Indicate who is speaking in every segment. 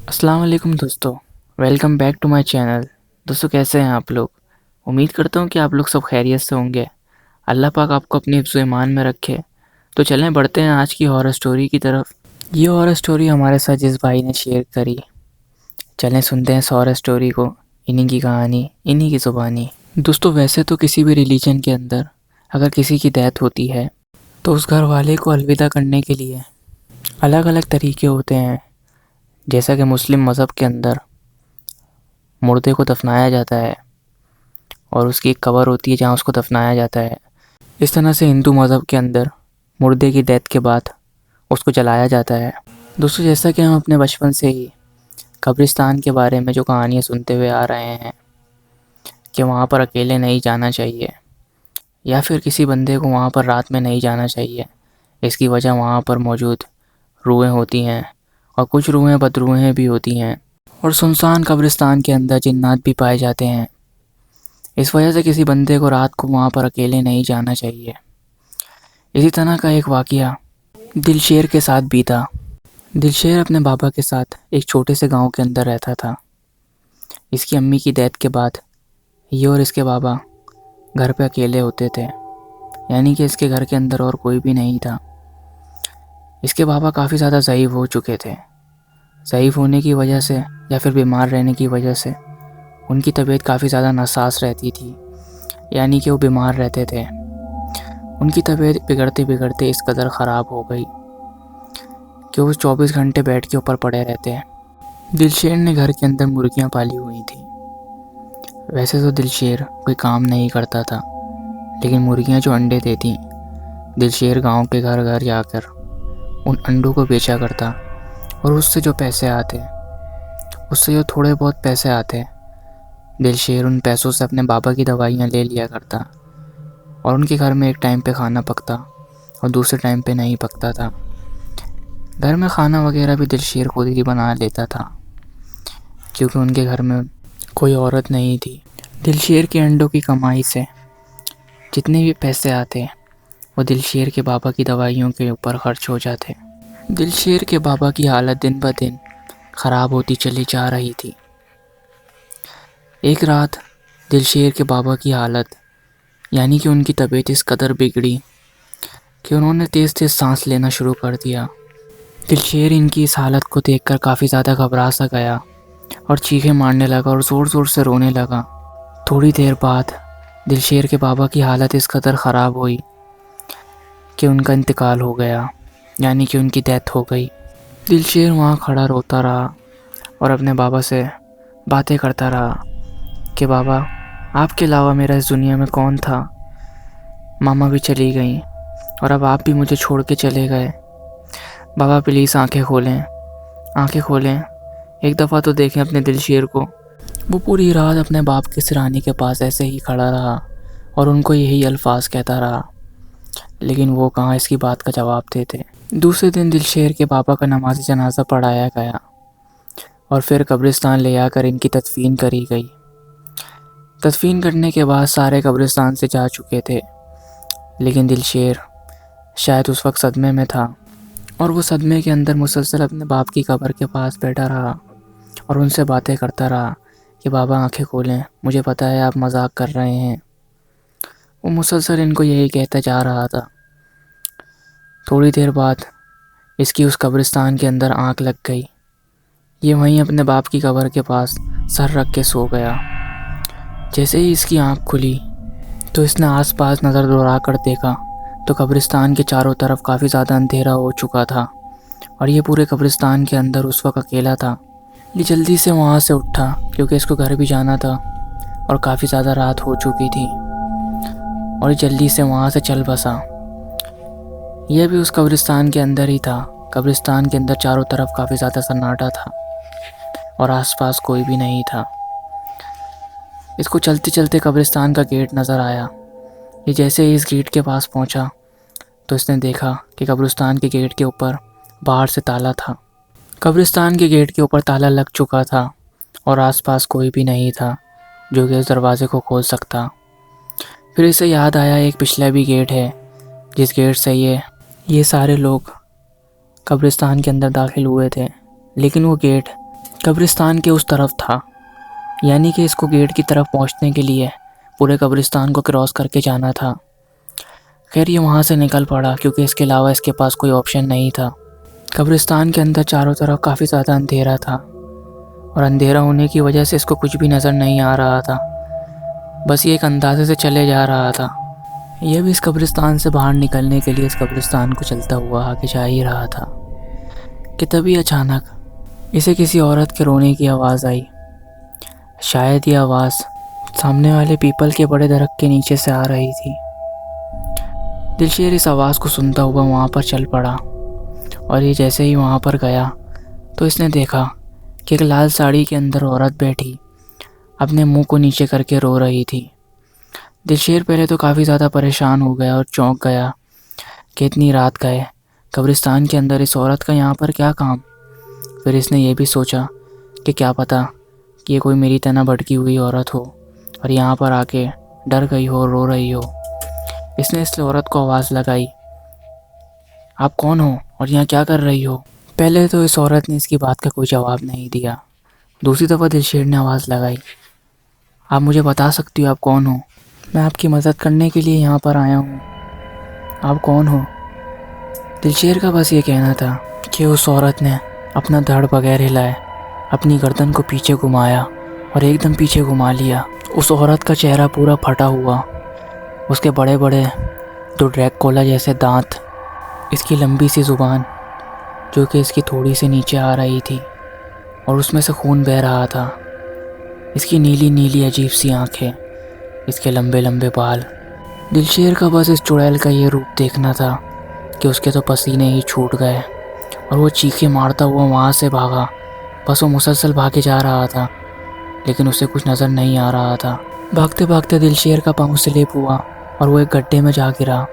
Speaker 1: अस्सलाम वालेकुम दोस्तों। Welcome back to my channel. दोस्तों, कैसे हैं आप लोग? उम्मीद करता हूँ कि आप लोग सब खैरियत से होंगे। अल्लाह पाक आपको अपनी हिफ्ज़ ईमान में रखे। तो चलें बढ़ते हैं आज की हॉरर स्टोरी की तरफ। ये हॉरर स्टोरी हमारे साथ जिस भाई ने शेयर करी, चलें सुनते हैं इस हॉरर स्टोरी को। इन्हीं की कहानी, इन्हीं की ज़ुबानी। दोस्तों, वैसे तो किसी भी रिलीजन के अंदर अगर किसी की डेथ होती है तो उस घर वाले को अलविदा करने के लिए अलग अलग तरीके होते हैं। जैसा कि मुस्लिम मज़हब के अंदर मुर्दे को दफनाया जाता है और उसकी एक कब्र होती है जहाँ उसको दफनाया जाता है। इस तरह से हिंदू मज़हब के अंदर मुर्दे की डेथ के बाद उसको जलाया जाता है। दोस्तों, जैसा कि हम अपने बचपन से ही कब्रिस्तान के बारे में जो कहानियाँ सुनते हुए आ रहे हैं कि वहाँ पर अकेले नहीं जाना चाहिए या फिर किसी बंदे को वहाँ पर रात में नहीं जाना चाहिए। इसकी वजह वहाँ पर मौजूद रूहें होती हैं और कुछ रूहें बदरूहें भी होती हैं और सुनसान कब्रिस्तान के अंदर जिन्नात भी पाए जाते हैं। इस वजह से किसी बंदे को रात को वहाँ पर अकेले नहीं जाना चाहिए। इसी तरह का एक वाक़या दिलशेर के साथ बीता। दिलशेर अपने बाबा के साथ एक छोटे से गांव के अंदर रहता था। इसकी अम्मी की डेथ के बाद ये और इसके बाबा घर पे अकेले होते थे, यानी कि इसके घर के अंदर और कोई भी नहीं था। इसके बाबा काफ़ी ज़्यादा ज़ईफ़ हो चुके थे। ज़ईफ़ होने की वजह से या फिर बीमार रहने की वजह से उनकी तबीयत काफ़ी ज़्यादा नासाज रहती थी, यानी कि वो बीमार रहते थे। उनकी तबीयत बिगड़ते बिगड़ते इस कदर ख़राब हो गई कि वो 24 घंटे बेड के ऊपर पड़े रहते हैं। दिलशेर ने घर के अंदर मुर्गियाँ पाली हुई थी। वैसे तो दिलशेर कोई काम नहीं करता था, लेकिन मुर्गियाँ जो अंडे देती, दिलशेर गांव के घर घर जाकर उन अंडों को बेचा करता और उससे जो पैसे आते, उससे जो थोड़े बहुत पैसे आते, दिलशेर उन पैसों से अपने बाबा की दवाइयाँ ले लिया करता और उनके घर में एक टाइम पे खाना पकता और दूसरे टाइम पे नहीं पकता था। घर में खाना वगैरह भी दिलशेर खुद ही बना लेता था, क्योंकि उनके घर में कोई औरत नहीं थी। दिलशेर के अंडों की कमाई से जितने भी पैसे आते वो दिलशेर के बाबा की दवाइयों के ऊपर खर्च हो जाते। दिलशेर के बाबा की हालत दिन ब दिन ख़राब होती चली जा रही थी। एक रात दिलशेर के बाबा की हालत, यानी कि उनकी तबीयत इस कदर बिगड़ी कि उन्होंने तेज़ तेज़ सांस लेना शुरू कर दिया। दिलशेर इनकी इस हालत को देखकर काफ़ी ज़्यादा घबरा सा गया और चीखें मारने लगा और ज़ोर ज़ोर से रोने लगा। थोड़ी देर बाद दिलशेर के बाबा की हालत इस कदर ख़राब हुई कि उनका इंतकाल हो गया, यानी कि उनकी डेथ हो गई। दिलशेर वहाँ खड़ा रोता रहा और अपने बाबा से बातें करता रहा कि बाबा, आपके अलावा मेरा इस दुनिया में कौन था? मामा भी चली गई और अब आप भी मुझे छोड़ के चले गए। बाबा प्लीज़ आंखें खोलें, आंखें खोलें, एक दफ़ा तो देखें अपने दिलशेर को। वो पूरी रात अपने बाप के सिरहाने के पास ऐसे ही खड़ा रहा और उनको यही अल्फाज कहता रहा, लेकिन वो कहाँ इसकी बात का जवाब देते। दूसरे दिन दिलशेर के बाबा का नमाज जनाजा पढ़ाया गया और फिर कब्रिस्तान ले आकर इनकी तदफीन करी गई। तदफीन करने के बाद सारे कब्रिस्तान से जा चुके थे, लेकिन दिलशेर शायद उस वक्त सदमे में था और वो सदमे के अंदर मुसलसल अपने बाप की कब्र के पास बैठा रहा और उनसे बातें करता रहा कि बाबा आंखें खोलें, मुझे पता है आप मजाक कर रहे हैं। वो मुसलसल इनको यही कहता जा रहा था। थोड़ी देर बाद इसकी उस कब्रिस्तान के अंदर आंख लग गई। ये वहीं अपने बाप की कब्र के पास सर रख के सो गया। जैसे ही इसकी आंख खुली तो इसने आसपास नज़र दौड़ा कर देखा तो कब्रिस्तान के चारों तरफ काफ़ी ज़्यादा अंधेरा हो चुका था और ये पूरे कब्रिस्तान के अंदर उस वक्त अकेला था। ये जल्दी से वहाँ से उठा क्योंकि इसको घर भी जाना था और काफ़ी ज़्यादा रात हो चुकी थी और जल्दी से वहाँ से चल बसा। यह भी उस कब्रिस्तान के अंदर ही था। कब्रिस्तान के अंदर चारों तरफ काफ़ी ज़्यादा सन्नाटा था और आसपास कोई भी नहीं था। इसको चलते चलते कब्रिस्तान का गेट नज़र आया। ये जैसे ही इस गेट के पास पहुंचा तो इसने देखा कि कब्रिस्तान के गेट के ऊपर बाहर से ताला था। कब्रिस्तान के गेट के ऊपर ताला लग चुका था और आसपास कोई भी नहीं था जो कि उस दरवाज़े को खोल सकता। फिर इसे याद आया एक पिछला भी गेट है जिस गेट से ये सारे लोग कब्रिस्तान के अंदर दाखिल हुए थे, लेकिन वो गेट कब्रिस्तान के उस तरफ था, यानी कि इसको गेट की तरफ पहुंचने के लिए पूरे कब्रिस्तान को क्रॉस करके जाना था। खैर ये वहाँ से निकल पड़ा क्योंकि इसके अलावा इसके पास कोई ऑप्शन नहीं था। कब्रिस्तान के अंदर चारों तरफ काफ़ी ज़्यादा अंधेरा था और अंधेरा होने की वजह से इसको कुछ भी नज़र नहीं आ रहा था, बस ये एक अंदाजे से चले जा रहा था। यह भी इस कब्रिस्तान से बाहर निकलने के लिए इस कब्रिस्तान को चलता हुआ आगे जा ही रहा था कि तभी अचानक इसे किसी औरत के रोने की आवाज़ आई। शायद ये आवाज़ सामने वाले पीपल के बड़े दरख्त के नीचे से आ रही थी। दिलशेर इस आवाज़ को सुनता हुआ वहाँ पर चल पड़ा और ये जैसे ही वहाँ पर गया तो इसने देखा कि एक लाल साड़ी के अंदर औरत बैठी अपने मुंह को नीचे करके रो रही थी। दिलशेर पहले तो काफ़ी ज़्यादा परेशान हो गया और चौंक गया कि इतनी रात गए कब्रिस्तान के अंदर इस औरत का यहाँ पर क्या काम। फिर इसने ये भी सोचा कि क्या पता कि ये कोई मेरी तरह भटकी हुई औरत हो और यहाँ पर आके डर गई हो, रो रही हो। इसने इस औरत को आवाज़ लगाई, आप कौन हो और यहाँ क्या कर रही हो। पहले तो इस औरत ने इसकी बात का कोई जवाब नहीं दिया। दूसरी दफ़ा दिलशेर ने आवाज़ लगाई, आप मुझे बता सकती हो आप कौन हो? मैं आपकी मदद करने के लिए यहाँ पर आया हूँ, आप कौन हो? दिलशेर का बस ये कहना था कि उस औरत ने अपना धड़ बगैर हिलाए अपनी गर्दन को पीछे घुमाया और एकदम पीछे घुमा लिया। उस औरत का चेहरा पूरा फटा हुआ, उसके बड़े बड़े दो ड्रैकुला जैसे दांत, इसकी लंबी सी ज़ुबान जो कि इसकी थोड़ी सी नीचे आ रही थी और उसमें से खून बह रहा था, इसकी नीली नीली अजीब सी आँखें, इसके लंबे लंबे बाल। दिलशेर का बस इस चुड़ैल का ये रूप देखना था कि उसके तो पसीने ही छूट गए और वो चीखें मारता हुआ वहाँ से भागा। बस वो मुसलसल भागे जा रहा था लेकिन उसे कुछ नज़र नहीं आ रहा था। भागते भागते दिलशेर का पाँव स्लिप हुआ और वो एक गड्ढे में जा गिरा।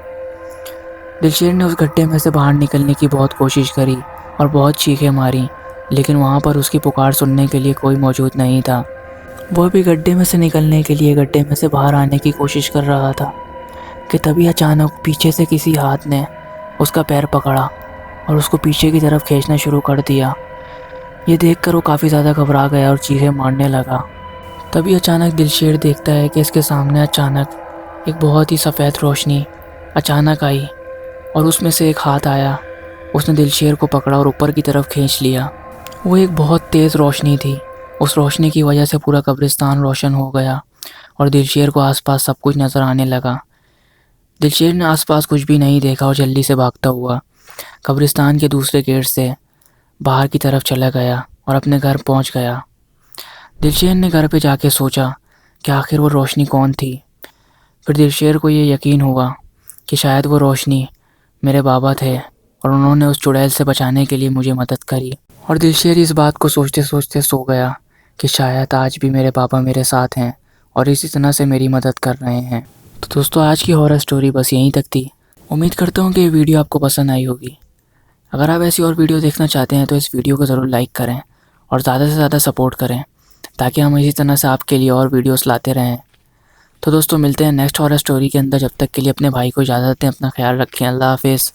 Speaker 1: दिलशेर ने उस गड्ढे में से बाहर निकलने की बहुत कोशिश करी और बहुत चीखें मारी, लेकिन वहाँ पर उसकी पुकार सुनने के लिए कोई मौजूद नहीं था। वह भी गड्ढे में से निकलने के लिए गड्ढे में से बाहर आने की कोशिश कर रहा था कि तभी अचानक पीछे से किसी हाथ ने उसका पैर पकड़ा और उसको पीछे की तरफ खींचना शुरू कर दिया। ये देखकर वो काफ़ी ज़्यादा घबरा गया और चीखें मारने लगा। तभी अचानक दिलशेर देखता है कि इसके सामने अचानक एक बहुत ही सफ़ेद रोशनी अचानक आई और उसमें से एक हाथ आया। उसने दिलशेर को पकड़ा और ऊपर की तरफ खींच लिया। वो एक बहुत तेज़ रोशनी थी। उस रोशनी की वजह से पूरा कब्रिस्तान रोशन हो गया और दिलशेर को आसपास सब कुछ नज़र आने लगा। दिलशेर ने आसपास कुछ भी नहीं देखा और जल्दी से भागता हुआ कब्रिस्तान के दूसरे गेट से बाहर की तरफ चला गया और अपने घर पहुंच गया। दिलशेर ने घर पे जाके सोचा कि आखिर वो रोशनी कौन थी। फिर दिलशेर को ये यकीन हुआ कि शायद वो रोशनी मेरे बाबा थे और उन्होंने उस चुड़ैल से बचाने के लिए मुझे मदद करी। और दिलशेर इस बात को सोचते सोचते सो गया कि शायद आज भी मेरे पापा मेरे साथ हैं और इसी तरह से मेरी मदद कर रहे हैं। तो दोस्तों आज की हॉरर स्टोरी बस यहीं तक थी। उम्मीद करता हूँ कि ये वीडियो आपको पसंद आई होगी। अगर आप ऐसी और वीडियो देखना चाहते हैं तो इस वीडियो को ज़रूर लाइक करें और ज़्यादा से ज़्यादा सपोर्ट करें ताकि हम इसी तरह से आपके लिए और वीडियोस लाते रहें। तो दोस्तों मिलते हैं नेक्स्ट हॉरर स्टोरी के अंदर। जब तक के लिए अपने भाई को इजाज़त दें, अपना ख्याल रखें। अल्लाह हाफिज़।